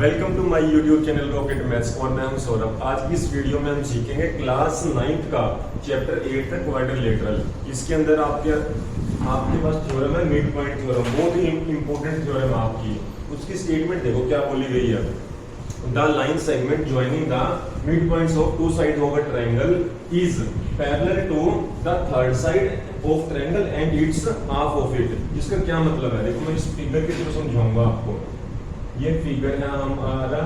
Welcome to my YouTube channel Rocket Maths और मैं हूं सौरभ। आज की इस वीडियो में हम सीखेंगे क्लास 9th का चैप्टर 8 का क्वाड्रिलेटरल। इसके अंदर आपके पास थ्योरम है मिड पॉइंट थ्योरम, बहुत ही इंपॉर्टेंट थ्योरम है आपकी। उसकी स्टेटमेंट देखो क्या बोली गई है। The line segment joining the mid points of two sides of a triangle is parallel to the third side of triangle and its half of it. इसका क्या मतलब है देखो, मैं इस फिगर के थ्रू समझाऊंगा आपको। ये फिगर है हमारा,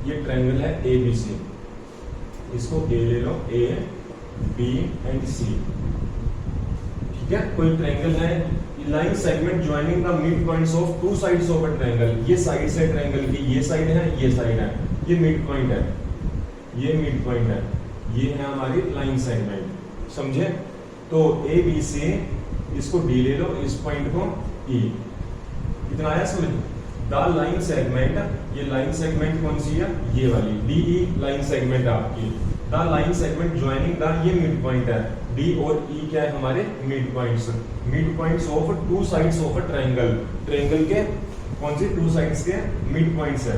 ये ट्रायंगल है ए बी सी, इसको ए ले लो, ए बी एंड सी, ठीक है। कोई ट्रायंगल है, line segment joining the mid points of two sides of a triangle. ये साइड से ट्रायंगल की ये साइड है, ये साइड है, ये मिड पॉइंट है, ये मिड पॉइंट है, ये है हमारी लाइन सेगमेंट, समझे। तो ए बी सी, इसको डी ले लो, इस पॉइंट को ई, इतना आया समझ। द लाइन सेगमेंट, ये लाइन सेगमेंट कौन सी है, ये वाली डी ई लाइन सेगमेंट आपकी। The line segment joining the, ये मिड पॉइंट है, डी और ई क्या है हमारे mid points of two sides of a triangle. Triangle के कौन सी टू साइड्स के मिड पॉइंट्स है।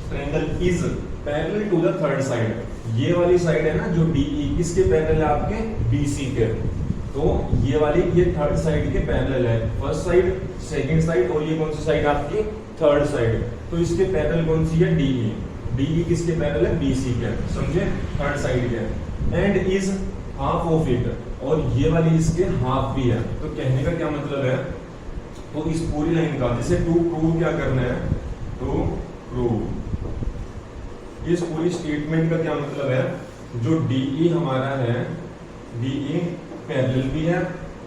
Triangle is parallel to the third side, ये वाली साइड है ना जो डी ई, किसके पैरेलल है आपके बी सी के। तो ये वाली, ये थर्ड साइड के पैरेलल है, फर्स्ट साइड, सेकंड साइड, और ये कौन सी साइड आपकी थर्ड साइड। तो इसके पैरेलल कौन सी है, डीई। डीई किसके पैरेलल है, बीसी के, समझे, थर्ड साइड के। And is half of it, और ये वाली इसके हाफ भी है। तो कहने का क्या मतलब है, तो इस पूरी लाइन का, जैसे टू प्रूव क्या करना है, टू प्रूव, इस पूरी स्टेटमेंट का क्या मतलब है, जो डीई हमारा है, डीई पैरेलल भी है,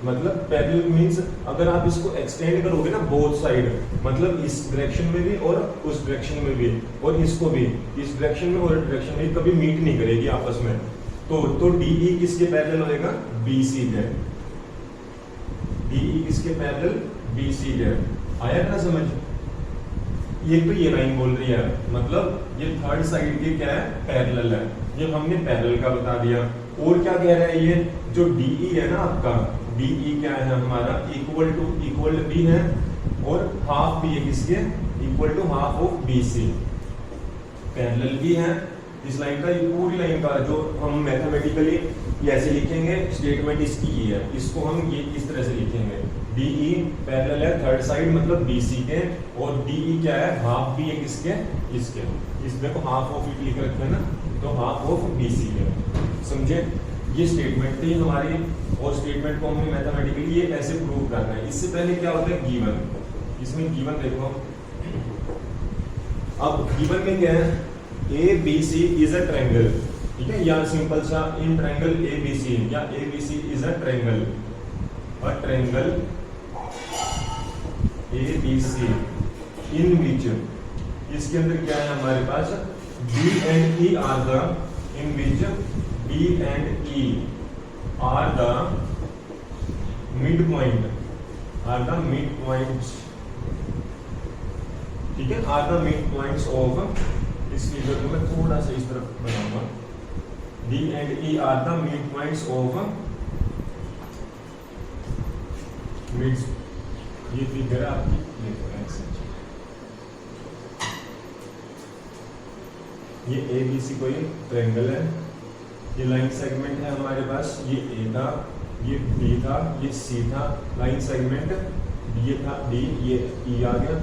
मतलब पैरेलल मींस अगर आप इसको एक्सटेंड करोगे ना बोथ साइड, मतलब इस डायरेक्शन में भी और उस डायरेक्शन में भी, और इसको भी इस डायरेक्शन में और डायरेक्शन में, कभी मीट नहीं करेगी आपस में। तो डीई किसके पैरेलल होएगा, बीसी के। डीई किसके पैरेलल, बीसी के। आया ना समझ। ये तो ये लाइन बोल रही है, मतलब ये थर्ड साइड के क्या है, पैरेलल है। ये हमने पैरेलल का बता दिया। और क्या कह रहा है, ये जो डीई है ना आपका, डीई क्या है हमारा, इक्वल भी है, और हाफ भी है किसके, equal to half of BC. Parallel भी है इस लाइन का, ये पूरी लाइन का जो हम मैथमेटिकली ऐसे लिखेंगे, स्टेटमेंट इसकी ये है, इसको हम ये इस तरह से लिखेंगे। डीई पैरेलल है थर्ड साइड मतलब बीसी के, और डीई क्या है, हाफ भी है किसके, इसके। इसमें को हाफ ऑफ इट लिख रखे हैं ना, तो हाफ ऑफ बीसी के, समझे। ये स्टेटमेंट थी हमारी, और स्टेटमेंट को हमने मैथमेटिकली ये ऐसे प्रूव करना है। इससे पहले क्या होता है, गिवन। इसमें गिवन देखो, अब गिवन में क्या है, A B C is a triangle, ठीक है, या सिंपल सा in triangle A B C, या A B C is a triangle A B C in which, इसके अंदर क्या है हमारे पास, B and E are the, in which B and E are the mid point, ठीक है, are the mid points of, इस फिगर को मैं थोड़ा सा इस तरफ बनाऊंगा, D and E are the mid points of mid, ये फिगर है आपकी, ये ए बी सी कोई ट्रायंगल है, ये लाइन सेगमेंट है हमारे पास, ये ए था, ये बी था, ये सी था, लाइन सेगमेंट ये था, डी, ये ई आ गया।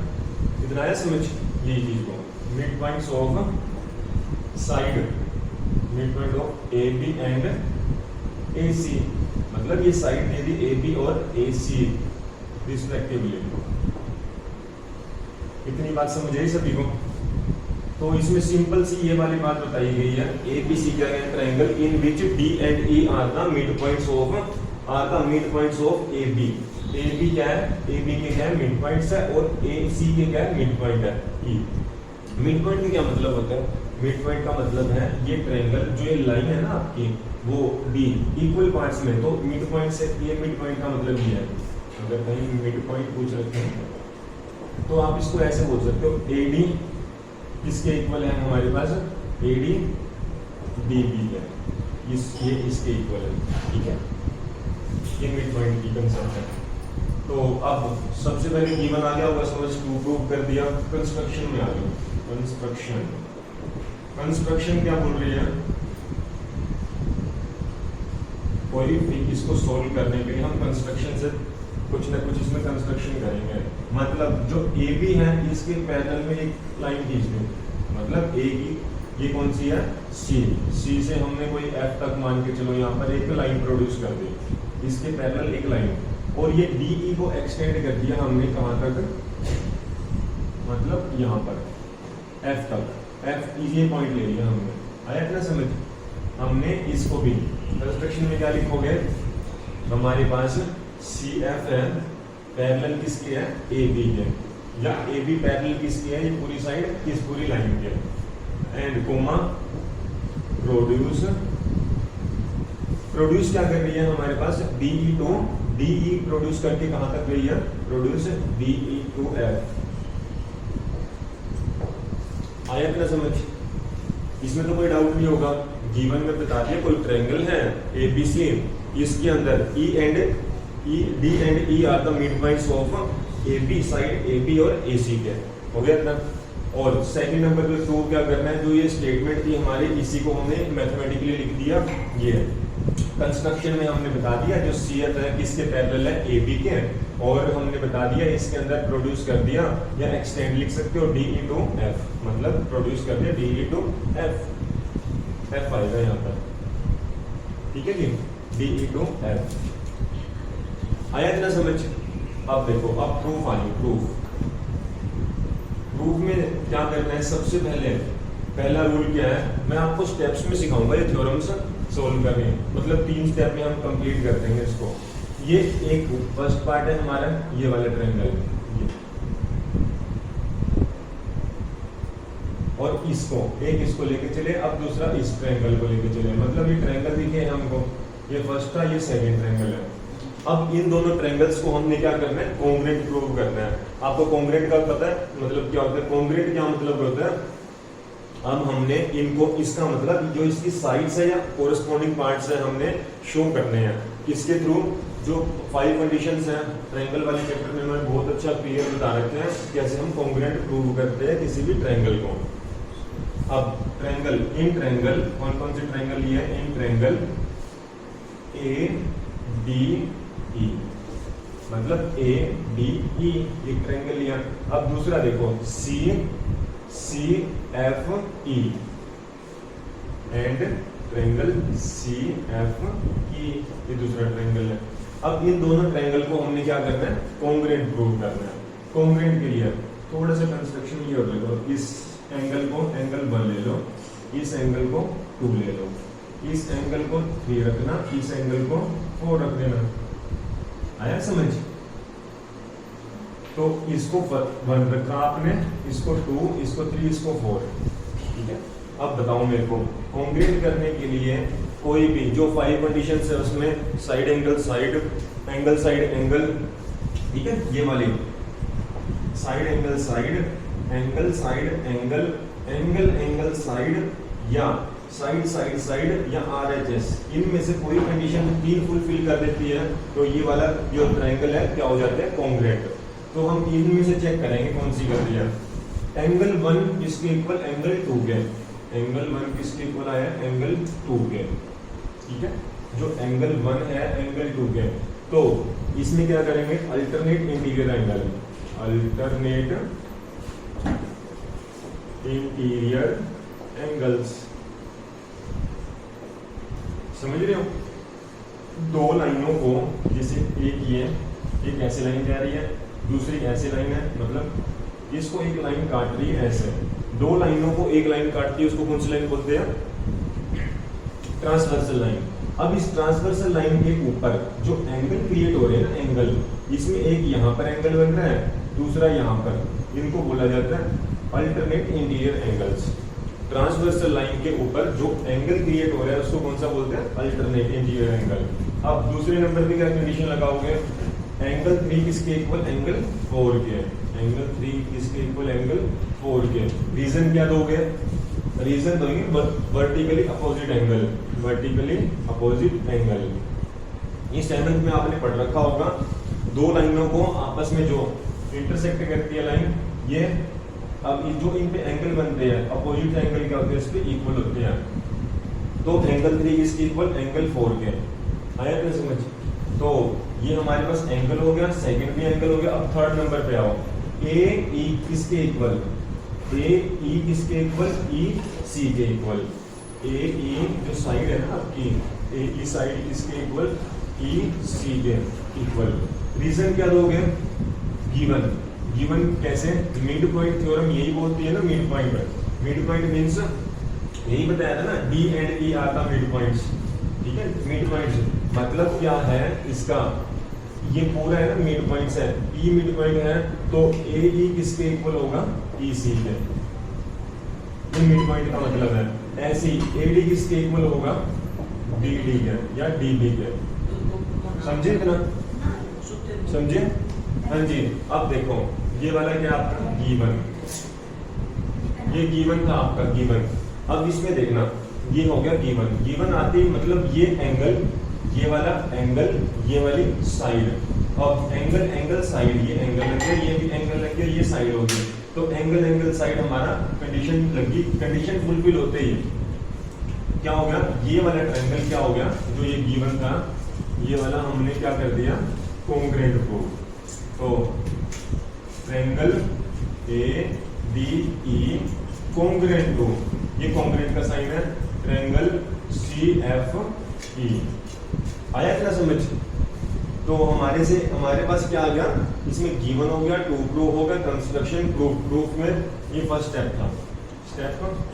इतना है समझ ये चीज को। Mid points of side, mid point of A B and A C, मतलब ये साइड दे दी ए बी और ए सी रिस्पेक्टिवली। इतनी बात समझ आई सभी को। तो इसमें सिंपल सी ये वाली बात बताई गई है, ए बी सी क्या है, triangle in which D and E are the mid points of A B. A B क्या है, ए बी के क्या है, मिड पॉइंट्स है, और ए सी के क्या है, मिड पॉइंट है, ई। मिड पॉइंट का क्या मतलब होता है, मिड पॉइंट का मतलब है ये ट्रायंगल, जो ये लाइन है ना आपकी, वो डी इक्वल पार्ट्स में, तो मिड पॉइंट से, ये मिड पॉइंट का मतलब ये है। अगर कहीं मिड पॉइंट पूछ रखे हैं तो आप इसको ऐसे बोल सकते हो, ए डी किसके इक्वल है हमारे पास, ए डी डी बी है, ये इसके इक्वल है, ठीक है। ये मिड पॉइंट की कंसेप्ट है। तो अब सबसे पहले गिवन आ गया होगा, समझ, टू प्रूव कर दिया, कंस्ट्रक्शन में आ गया। कंस्ट्रक्शन, कंस्ट्रक्शन क्या बोल रही है, कोई भी इसको सोल्व करने के लिए हम कंस्ट्रक्शन से कुछ ना कुछ इसमें कंस्ट्रक्शन करेंगे। मतलब जो ए बी है इसके पैरेलल में एक लाइन खींच दें, मतलब ए की ये कौन सी है, सी, सी से हमने कोई एफ तक मान के चलो यहाँ पर एक लाइन प्रोड्यूस कर दी, इसके पैरेलल एक लाइन, और ये डी ई को एक्सटेंड कर दिया हमने कहाँ तक, मतलब यहाँ पर एफ तक, एफ ये पॉइंट ले लिया हमने, आया इतना समझ। हमने इसको भी कंस्ट्रक्शन में क्या लिखोगे, हमारे पास सी एफ है, पैरेलल किसकी है, ए बी के, या ए बी पैरेलल किसकी है, ये पूरी साइड इस पूरी लाइन के, एंड कोमा प्रोड्यूस, प्रोड्यूस क्या कर रही है हमारे पास, D E to, D E produce करके कहां तक गई है, produce D E to F. आया इतना समझ, इसमें तो कोई डाउट नहीं होगा। जीवन में बता दिया कोई ट्रायंगल है ए बी सी, इसके अंदर E and E, D and E are the mid points of A B, side A B और ए सी के, हो गया इतना। और सेकंड नंबर पे प्रूव क्या करना है, जो ये स्टेटमेंट थी हमारी, इसी को हमने मैथमेटिकली लिख दिया। ये कंस्ट्रक्शन में हमने बता दिया जो सी एफ है किसके पैरेलल है, ए बी के, और हमने बता दिया इसके अंदर प्रोड्यूस कर दिया, या एक्सटेंड लिख सकते हो डी ई टू एफ, मतलब प्रोड्यूस कर दिया D E to F, F आएगा यहाँ पर, ठीक है जी, डी ई टू एफ। आया इतना समझ। अब देखो, अब प्रूफ आई, प्रूफ, प्रूफ में क्या करना है, सबसे पहले पहला रूल क्या है, मैं आपको स्टेप्स में सिखाऊंगा ये थ्योरम्स सोल्व करने, मतलब 3 स्टेप में हम कंप्लीट कर देंगे इसको। ये एक फर्स्ट पार्ट है हमारा, ये वाला ट्रायंगल, और इसको एक इसको लेके चले, अब दूसरा इस ट्रायंगल को लेके चले, मतलब ये ट्रायंगल दिखे हमको, ये फर्स्ट था, ये सेकंड ट्रायंगल है। अब इन दोनों ट्रायंगल्स को हमने क्या करना है, कॉन्ग्रुएंट प्रूव करना है। आपको कॉन्ग्रुएंट का पता है मतलब क्या होता है, कॉन्ग्रुएंट क्या मतलब होता है, अब हमने इनको, इसका मतलब जो इसकी साइड्स है या कोरिस्पोंडिंग पार्ट्स है हमने शो करने हैं, किसके थ्रू, जो 5 कंडीशंस हैं ट्रायंगल वाले चैप्टर में मैंने बहुत अच्छा क्लियर बता रखे हैं कैसे हम कॉन्ग्रुएंट प्रूव करते हैं किसी भी ट्रायंगल को। अब ट्रायंगल, इन ट्रायंगल कौन कौन से ट्रायंगल लिए हैं, इन ट्रायंगल ए डी ई, मतलब ए डी ई एक ट्रायंगल लिया। अब दूसरा देखो C C F E and triangle C F E, ये दूसरा ट्रायंगल है। अब इन दोनों ट्रायंगल को हमने क्या करना है, कॉन्ग्रुएंट प्रूव करना है। कॉन्ग्रुएंट के लिए थोड़ा सा कंस्ट्रक्शन ये हो लो, इस एंगल को एंगल 1 ले लो, इस एंगल को 2 ले लो, इस एंगल को 3 रखना, इस एंगल को 4 रख देना। आया समझ। तो इसको 1 रखा आपने, इसको 2, इसको 3, इसको 4, ठीक है। अब बताओ मेरे को, कॉन्ग्रुएंट करने के लिए कोई भी जो 5 कंडीशंस है उसमें side angle side, angle side angle, ठीक है, ये वाली side angle side, angle side angle, angle angle side, या साइड साइड साइड, या RHS, इनमें से कोई कंडीशन 3 फुलफिल कर देती है तो ये वाला जो ट्रायंगल है क्या हो जाता है, कॉन्ग्रुएंट। तो हम इनमें से चेक करेंगे कौन सी कर रही है। एंगल 1 इसके इक्वल एंगल 2 के, एंगल 1 किसके इक्वल आया, एंगल 2 के, ठीक है। जो एंगल 1 है एंगल 2 के, तो इसमें क्या करेंगे, alternate interior angle, alternate interior angles, समझ रहे हो। 2 लाइनों को, जैसे एक ये, एक ऐसे लाइन जा रही है, दूसरी ऐसे लाइन है, मतलब इसको एक लाइन काट रही है ऐसे, 2 लाइनों को एक लाइन काटती है, उसको कौन सी लाइन बोलते हैं, ट्रांसवर्सल लाइन। अब इस ट्रांसवर्सल लाइन के ऊपर जो एंगल क्रिएट हो रहे हैं ना, एंगल, इसमें एक यहाँ पर एंगल बन रहा है, दूसरा यहाँ पर, इनको बोला जाता है alternate interior angles. Transversal line के ऊपर जो एंगल क्रिएट हो रहा है उसको कौन सा बोलते हैं, अल्टरनेट इंटीरियर एंगल। अब दूसरे नंबर पे क्या कंडीशन लगाओगे, एंगल 3 किसके इक्वल, एंगल 4 के, एंगल 3 किसके इक्वल, एंगल 4 के। रीजन क्या दोगे, रीजन दोगे vertically opposite angle, vertically opposite angle. ये 7th में आपने पढ़ रखा होगा। 2 लाइनों को आपस में जो इंटरसेक्ट करती है लाइन, ये अब ये जो इन पे एंगल बनते हैं अपोजिट एंगल क्या होते हैं, इस पे इक्वल होते हैं। तो एंगल 3 इसके इक्वल एंगल 4 के, आया क्या समझ? तो ये हमारे पास एंगल हो गया, सेकंड भी एंगल हो गया। अब थर्ड नंबर पे आओ, ए ई किसके इक्वल, ए ई किसके इक्वल, ई सी के इक्वल। ए ई जो साइड है ना आपकी, ए ई साइड किसके इक्वल, ई सी के इक्वल। रीजन क्या दोगे, गिवन। गिवन कैसे, मिड पॉइंट थ्योरम यही बोलती है ना, mid point. Mid point means यही बताया था ना, D and E are the mid points, ठीक है। मिड पॉइंट्स मतलब क्या है इसका, ये पूरा है ना मिड पॉइंट्स है, ई मिड पॉइंट है तो ए ई किसके इक्वल होगा, ई सी के, ये मिड पॉइंट का मतलब है। ऐसे ही ए डी किसके इक्वल होगा, डी डी के या डी बी के। समझे इतना, समझे? हाँ जी। अब देखो ये वाला क्या आपका गिवन, ये गिवन था आपका गिवन। अब इसमें देखना ये हो गया गिवन। गिवन आते ही मतलब ये एंगल, ये वाला एंगल, ये वाली साइड। अब एंगल एंगल साइड, ये एंगल लग गया, ये भी एंगल लग गया, ये साइड हो गई। तो एंगल एंगल साइड हमारा कंडीशन लगी, कंडीशन फुलफिल होते ही क्या हो गया, ये वाला ट्रायंगल क्या हो गया, जो ये गिवन था ये वाला हमने क्या कर दिया, कॉन्ग्रुएंट को। तो triangle A D E congruent to, ये कॉन्ग्रुएंट का साइन है, ट्रायंगल सी एफ ई। आया क्या समझ? तो हमारे पास क्या आ गया, इसमें गिवन हो गया, टू प्रूफ हो गया, कंस्ट्रक्शन प्रूफ। प्रूफ में ये फर्स्ट स्टेप था,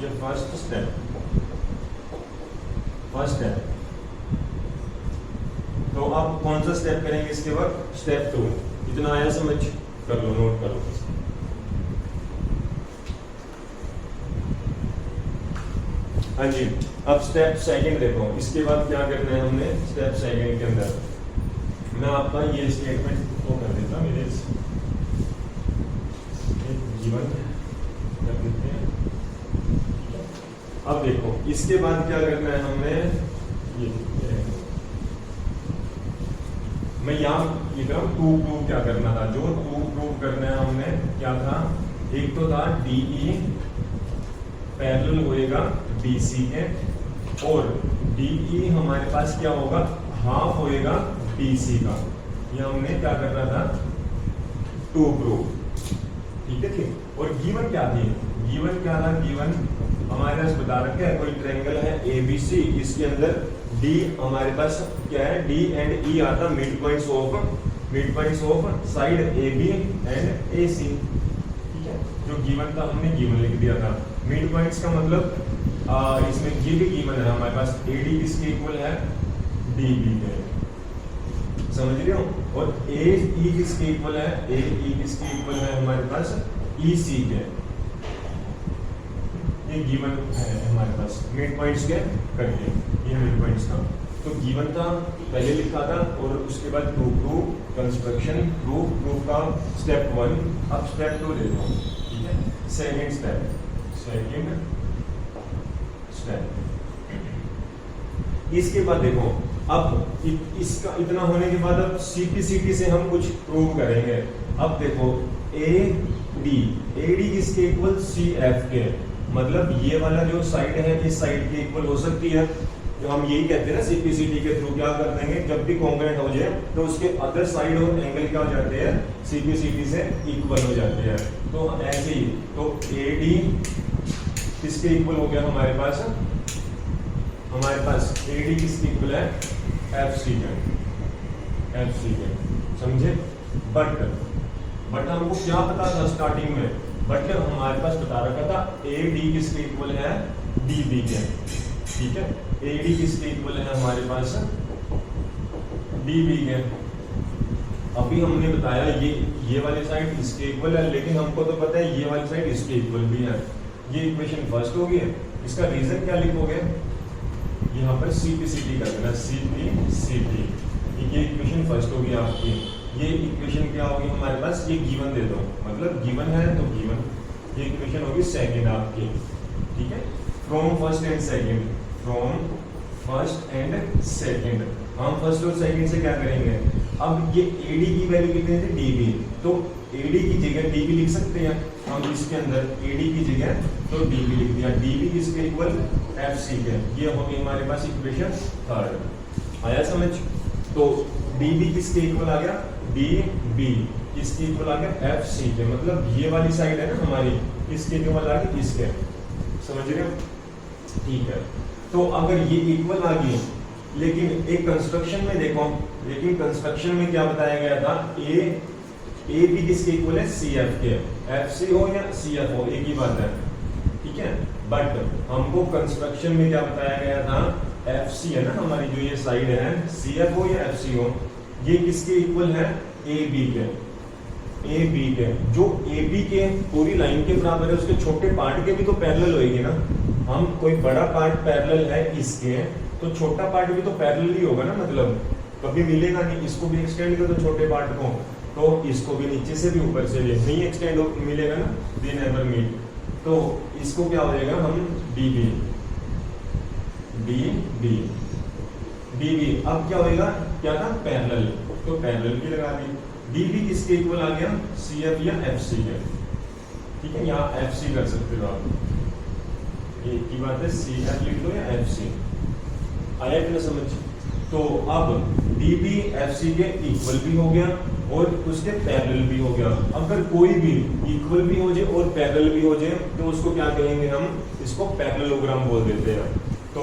ये फर्स्ट स्टेप। तो अब कौन सा स्टेप करेंगे इसके बाद, स्टेप 2। इतना आया समझ, कर लो, नोट कर लो। हाँ जी। अब स्टेप सेकंड देखो, इसके बाद क्या करना है हमने स्टेप सेकंड के अंदर। मैं आपका ये स्टेटमेंट को कर देता हूँ, मेरे जीवन कर देते हैं। अब देखो इसके बाद क्या करना है हमने, ये मैं यहाँ लिख रहा हूँ टू प्रूव क्या करना था। जो टू प्रूव करना है हमने क्या था, एक तो था डीई पैरेलल होएगा डीसी के, और डीई हमारे पास क्या होगा, हाफ होएगा डीसी का। ये हमने क्या करना था, टू प्रूव, ठीक है। ठीक, और गिवन क्या थी, गिवन क्या था, गिवन हमारे पास बता रखे है, कोई ट्रायंगल है एबीसी, इसके अंदर डी हमारे पास क्या है, D and E are the mid points of side A B and A C, ठीक है। जो गिवन था हमने गिवन लिख दिया था। मिड पॉइंट्स का मतलब इसमें ये भी गिवन है हमारे पास, ए डी किसके इक्वल है, डी बी के, समझ रहे हो। और ए ई किसके इक्वल है, ए ई किसके इक्वल है हमारे पास, ई सी के। ये गिवन है हमारे पास, मिड पॉइंट्स के करके, ये मिड पॉइंट्स था। तो गिवन था पहले लिखा था, और उसके बाद टू प्रूव, कंस्ट्रक्शन, प्रूफ का स्टेप 1। अब स्टेप 2 ले लो, ठीक है। सेकंड स्टेप, इसके बाद देखो, अब इसका इतना होने के बाद अब सीपीसीटी से हम कुछ प्रूव करेंगे। अब देखो ए डी किसके इक्वल, सी एफ के, मतलब ये वाला जो साइड है इस साइड के इक्वल हो सकती है। जो हम यही कहते हैं ना, सीपीसीटी के थ्रू क्या कर देंगे, जब भी कॉन्ग्रुएंट हो जाए तो उसके अदर साइड और एंगल क्या हो जाते हैं, सीपीसीटी से इक्वल हो जाते हैं। तो ऐसे ही, तो ए डी किसके इक्वल हो गया हमारे पास ए डी किसके इक्वल है, एफ सी के, समझे। बट हमको क्या पता था स्टार्टिंग में, बट हमारे पास बता रखा था ए डी किसके इक्वल है, डी बी के, ठीक है। ए डी किसके इक्वल है हमारे पास, डी बी के। अभी हमने बताया ये वाली साइड इसके इक्वल है, लेकिन हमको तो पता है ये वाली साइड इसके इक्वल भी है। ये इक्वेशन फर्स्ट हो गई है। इसका रीजन क्या लिखोगे, यहाँ पर सीपीसीटी कर देना, सीपीसीटी, ये इक्वेशन फर्स्ट होगी आपकी। ये इक्वेशन क्या होगी हमारे पास, ये गिवन दे दो, मतलब गिवन है तो गिवन। ये इक्वेशन होगी सेकंड आपकी, ठीक है। फ्रॉम फर्स्ट एंड सेकंड, हम फर्स्ट और सेकंड से क्या करेंगे, अब ये एडी की वैल्यू कितनी थी, डीबी, तो AD की जगह DB लिख सकते हैं हम इसके अंदर, AD की जगह तो DB लिख दिया, DB किसके इक्वल FC के। ये हो गई हमारे पास इक्वेशन थर्ड। आया समझ? तो DB किसके इक्वल आ गया, DB किसके इक्वल आ गया, FC के। मतलब ये वाली साइड है ना हमारी, इसके इक्वल आ गई इसके, समझ रहे हो? ठीक है, तो अगर ये इक्वल आ गई, लेकिन एक कंस्ट्रक्शन में देखो, लेकिन कंस्ट्रक्शन में क्या बताया गया था, ए बी किसके इक्वल है, CF के। FC हो या CF हो एक ही बात है, ठीक है। बट हमको कंस्ट्रक्शन में क्या बताया गया था, FC है ना हमारी जो ये साइड है, CF हो या FC हो, ये किसके इक्वल है, AB के। AB के, जो AB के पूरी लाइन के बराबर है, उसके छोटे पार्ट के भी तो पैरेलल होएगी ना। हम कोई बड़ा पार्ट पैरेलल है इसके, तो छोटा पार्ट भी तो पैरेलल ही होगा ना, मतलब कभी मिलेगा नहीं। इसको भी एक्सटेंड कर दो छोटे पार्ट को, तो इसको भी नीचे से भी ऊपर से भी नहीं एक्सटेंड मिलेगा ना, दे नेवर मीट। तो इसको क्या हो जाएगा, हम DB अब क्या होएगा, क्या था, पैरेलल, तो पैरेलल भी लगा दी। DB किसके इक्वल आ गया, CF या FC के, ठीक है। यहाँ FC कर सकते हो आप, एक ही बात है, CF लिख लो या FC। आया कि ना समझ? तो अब DB FC के इक्वल भी हो गया और उसके पैरेलल भी हो गया। अगर कोई भी इक्वल भी हो जाए और पैरेलल भी हो जाए, तो उसको क्या कहेंगे हम, इसको पैरेललोग्राम बोल देते हैं। तो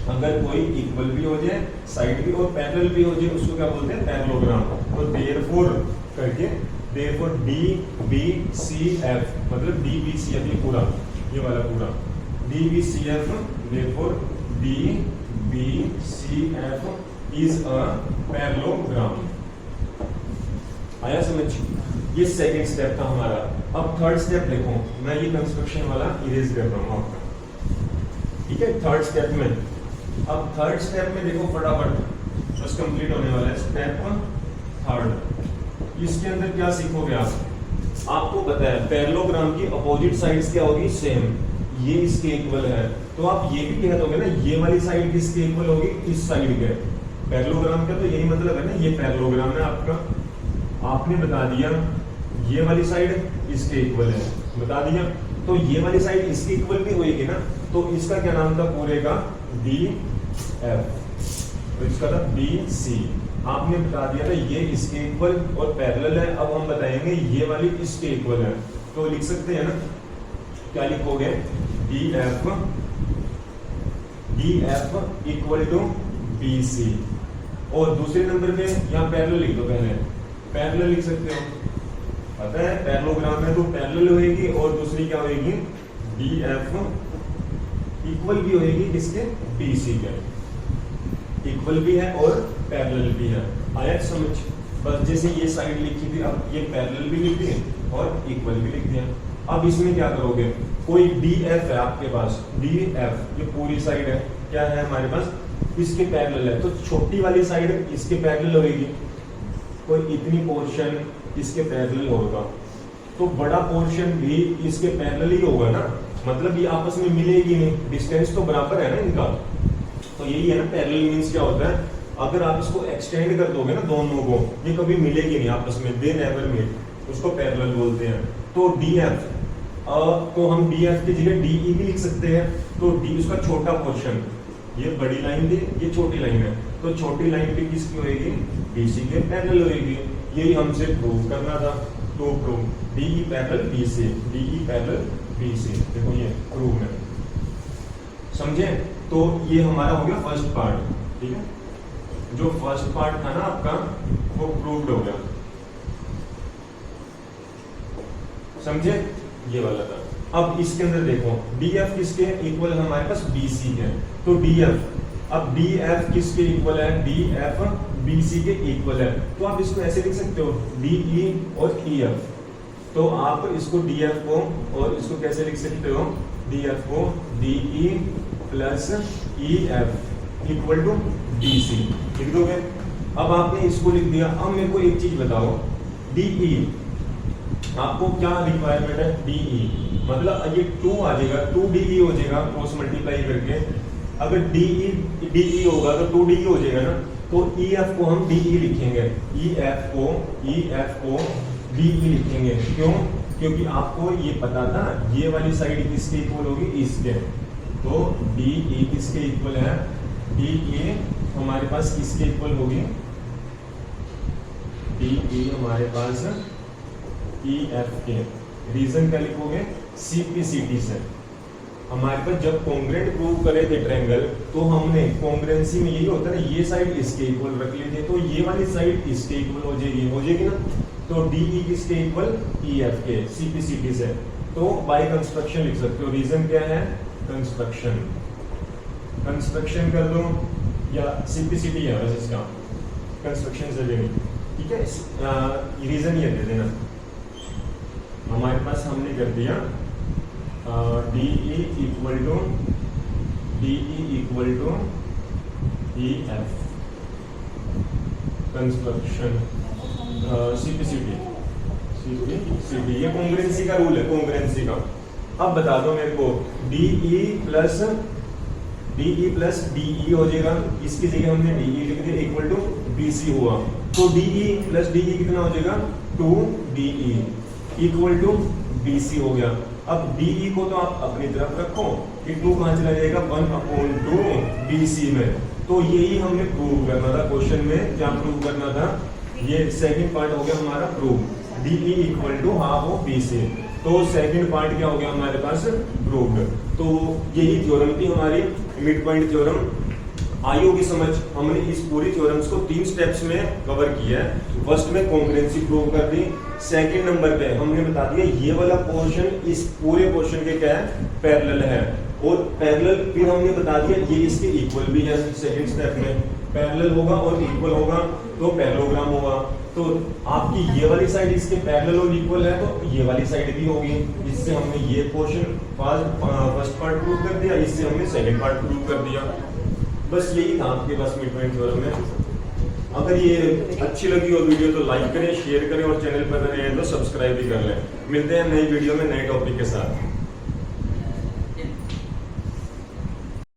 अगर कोई इक्वल भी हो जाए, साइड भी और पैरेलल भी हो जाए, उसको क्या बोलते हैं, पैरेललोग्राम। तो देयरफॉर करके, देयरफॉर DBCF, मतलब DBCF ये पूरा, ये वाला पूरा DBCF, therefore DBCF is a parallelogram. आया समझ? ये सेकंड स्टेप था हमारा। अब थर्ड स्टेप देखो, मैं ये कंस्ट्रक्शन वाला इरेज कर रहा हूँ आपका, ठीक है। थर्ड स्टेप में, अब थर्ड स्टेप में देखो फटाफट बस कंप्लीट होने वाला है स्टेप थर्ड। इसके अंदर क्या सीखोगे आप, आपको पता है पैरेललोग्राम की अपोजिट साइड्स क्या होगी, सेम। ये इसके इक्वल है, तो आप ये भी कह दोगे ना, ये वाली साइड किसके इक्वल होगी, इस साइड के। पैरेललोग्राम का तो यही मतलब है ना, ये पैरेललोग्राम है आपका, आपने बता दिया ये वाली साइड इसके इक्वल है, बता दिया। तो ये वाली साइड इसके इक्वल भी होगी ना, तो इसका क्या नाम था पूरे का, DF, तो इसका था BC। आपने बता दिया था ये इसके इक्वल और पैरेलल है। अब हम बताएंगे ये वाली इसके इक्वल है, तो लिख सकते हैं ना, क्या लिखोगे, DF इक्वल टू BC। और दूसरे नंबर पे यहाँ पैरेलल लिख दो, पहले पैरेलल लिख सकते हो, पता है पैरेललोग्राम में तो पैरेलल होएगी, और दूसरी क्या होएगी, DF इक्वल भी होएगी किसके, BC के। इक्वल भी है और पैरेलल भी है। आया समझ? बस जैसे ये साइड लिखी थी, अब ये पैरेलल भी लिख दी और इक्वल भी लिख दिया। अब इसमें क्या करोगे, कोई DF है आपके पास, DF ये पूरी साइड है, क्या है हमारे पास, इसके पैरेलल है, तो छोटी वाली साइड इसके पैरेलल होगी। कोई इतनी पोर्शन इसके पैरेलल होगा, तो बड़ा पोर्शन भी इसके पैरेलल ही होगा ना, मतलब ये आपस में मिलेगी नहीं, डिस्टेंस तो बराबर है ना इनका। तो यही है ना पैरेलल मींस क्या होता है, अगर आप इसको एक्सटेंड कर दोगे ना दोनों को, ये कभी मिलेगी नहीं आपस में, दे नेवर मीट, उसको पैरेलल बोलते हैं। तो DF, तो हम DF की जगह DE भी लिख सकते हैं। तो D उसका छोटा पोर्शन, ये बड़ी लाइन थी, ये छोटी लाइन है, तो छोटी लाइन भी किसकी होगी, BC के पैरेलल होगी। यही हमसे प्रूव करना था, तो prove DE parallel BC, DE parallel BC, देखो ये प्रूव है, समझे? तो ये हमारा हो गया फर्स्ट पार्ट, ठीक है। जो फर्स्ट पार्ट था ना आपका, वो प्रूव्ड हो गया, समझे? ये वाला था। अब इसके अंदर देखो, DF किसके इक्वल है हमारे पास, BC के, तो DF, अब DF किसके इक्वल है, DF BC के इक्वल है, तो आप इसको ऐसे लिख सकते हो, DE और EF। तो आप इसको DF को और इसको कैसे लिख सकते हो, DF को DE plus EF equal to BC लिख दोगे। अब आपने इसको लिख दिया। अब मेरे को एक चीज बताओ, DE आपको क्या रिक्वायरमेंट है, DE मतलब ये 2 आ जाएगा, 2DE हो जाएगा क्रॉस मल्टीप्लाई करके। अगर DE होगा तो 2DE हो जाएगा ना, तो EF को हम DE लिखेंगे, EF को DE लिखेंगे। क्यों? क्योंकि आपको ये पता था ये वाली साइड किसके इक्वल होगी, इसके। तो DE किसके इक्वल है, DE हमारे पास किसके इक्वल होगी, DE हमारे पास EF के। रीजन क्या लिखोगे, CPCT से। हमारे पास जब कॉन्ग्रुएंट प्रूव करे थे ट्रायंगल, तो हमने कॉन्ग्रुएंसी में यही होता है ना, ये साइड इसके इक्वल रख ली थी, तो ये वाली साइड इसके इक्वल हो जाएगी ना। तो DE किसके इक्वल, EF के, CPCT से। तो बाय कंस्ट्रक्शन लिख सकते हो। रीजन क्या है, कंस्ट्रक्शन। कंस्ट्रक्शन कर दो, या CPCT है वैसे इसका, कंस्ट्रक्शन से भी नहीं, ठीक है। रीजन ये दे देना, हमारे पास हमने कर दिया DE equal to EF construction, CPCT ये कॉन्ग्रुएंसी का रूल है, कॉन्ग्रुएंसी का। अब बता दो मेरे को, DE प्लस DE हो जाएगा, इसकी जगह हमने DE लिख दिया इक्वल टू BC हुआ। तो DE प्लस DE कितना हो जाएगा, 2DE इक्वल टू BC हो गया। अब DE को तो आप अपनी तरफ रखो, कि 2 कहाँ चला जाएगा, 1/2 BC में। तो यही हमने प्रूव करना था क्वेश्चन में। क्या प्रूव करना था, ये सेकंड पार्ट हो गया हमारा prove, DE equal to half of BC। तो सेकंड पार्ट क्या हो गया हमारे पास, प्रूव्ड। तो यही थ्योरम थी हमारी मिड पॉइंट थ्योरम। आई होगी समझ। हमने इस पूरी थ्योरम्स को 3 स्टेप्स में कवर किया है। फर्स्ट में कॉन्ग्रुएंसी प्रूव कर दी, सेकंड नंबर पे हमने बता दिया ये वाला पोर्शन इस पूरे पोर्शन के क्या है, पैरेलल है। और पैरेलल फिर हमने बता दिया ये इसके इक्वल भी है। सेकंड स्टेप में पैरेलल होगा और इक्वल होगा तो पैरेललोग्राम होगा। तो आपकी ये वाली साइड इसके पैरेलल और इक्वल है, तो ये वाली साइड भी होगी। इससे हमने ये पोर्शन फर्स्ट पार्ट प्रूव कर दिया, इससे हमने सेकंड पार्ट प्रूव कर दिया। बस यही था आपके पास मिड पॉइंट थ्योरम में। अगर ये अच्छी लगी हो वीडियो तो लाइक करें, शेयर करें, और चैनल पर नए हैं तो सब्सक्राइब भी कर लें। मिलते हैं नई वीडियो में नए टॉपिक के साथ।